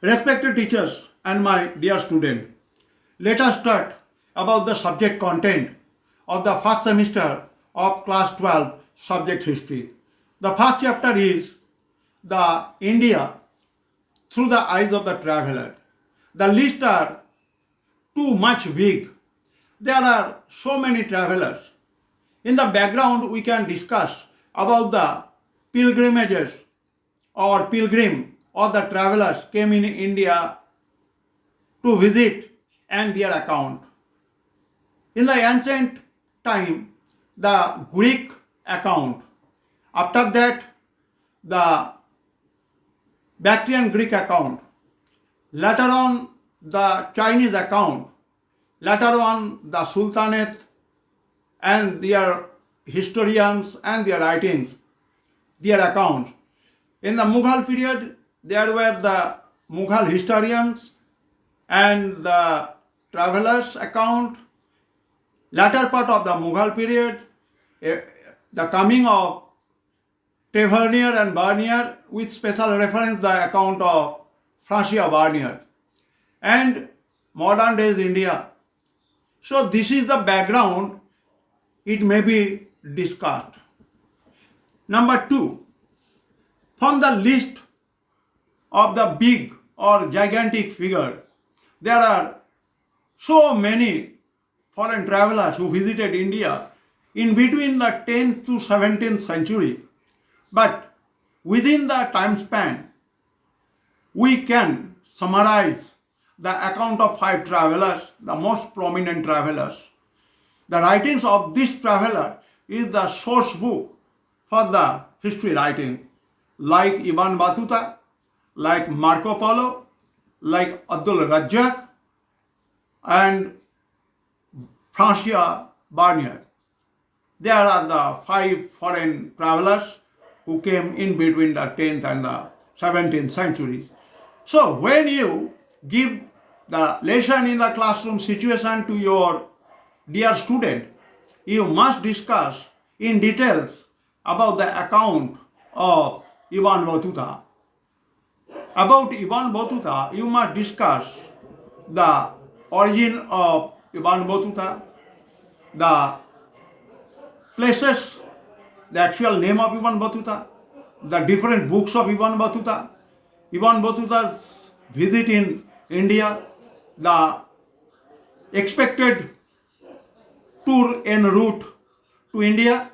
Respected teachers and my dear student, let us start about the subject content of the first semester of class 12 subject history. The first chapter is the India through the eyes of the traveler. The list are too much big. There are so many travelers. In the background, we can discuss about the pilgrimages or pilgrim or the travelers came in India to visit and their account. In the ancient time, the Greek account. After that, the Bactrian Greek account. Later on, the Chinese account. Later on, the Sultanate and their historians and their writings, their accounts. In the Mughal period, there were the Mughal historians and the travelers' account. Latter part of the Mughal period, the coming of Tavernier and Bernier, with special reference the account of Francia Bernier, and modern days India. So this is the background, it may be discussed. Number 2, from the list of the big or gigantic figure, there are so many foreign travelers who visited India in between the 10th to 17th century. But within the time span, we can summarize the account of 5 travelers, the most prominent travelers. The writings of this traveler is the source book for the history writing, like Ibn Battuta, like Marco Polo, like Abdul Razzaq, and Francia Bernier. There are the 5 foreign travelers who came in between the 10th and the 17th centuries. So when you give the lesson in the classroom situation to your dear student, you must discuss in details about the account of Ibn Battuta. About Ibn Battuta, you must discuss the origin of Ibn Battuta, the places, the actual name of Ibn Battuta, the different books of Ibn Battuta, Ibn Battuta's visit in India, the expected tour en route to India,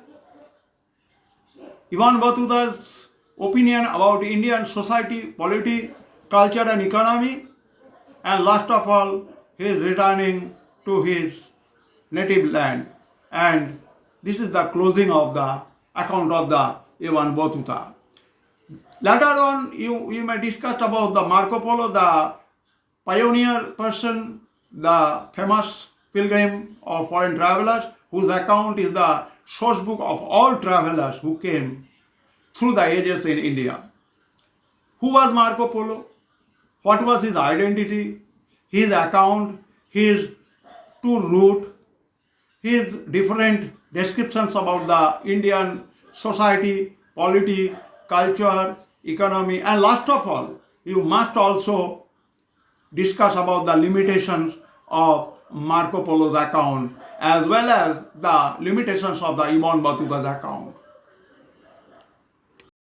Ibn Battuta's opinion about Indian society, polity, culture and economy, and last of all, his returning to his native land. And this is the closing of the account of the Ibn Battuta. Later on, you may discuss about the Marco Polo, the pioneer person, the famous pilgrim or foreign travelers, whose account is the source book of all travelers who came through the ages in India. Who was Marco Polo? What was his identity? His account, his tour route, his different descriptions about the Indian society, polity, culture, economy, and last of all, you must also discuss about the limitations of Marco Polo's account as well as the limitations of the Ibn Battuta's account.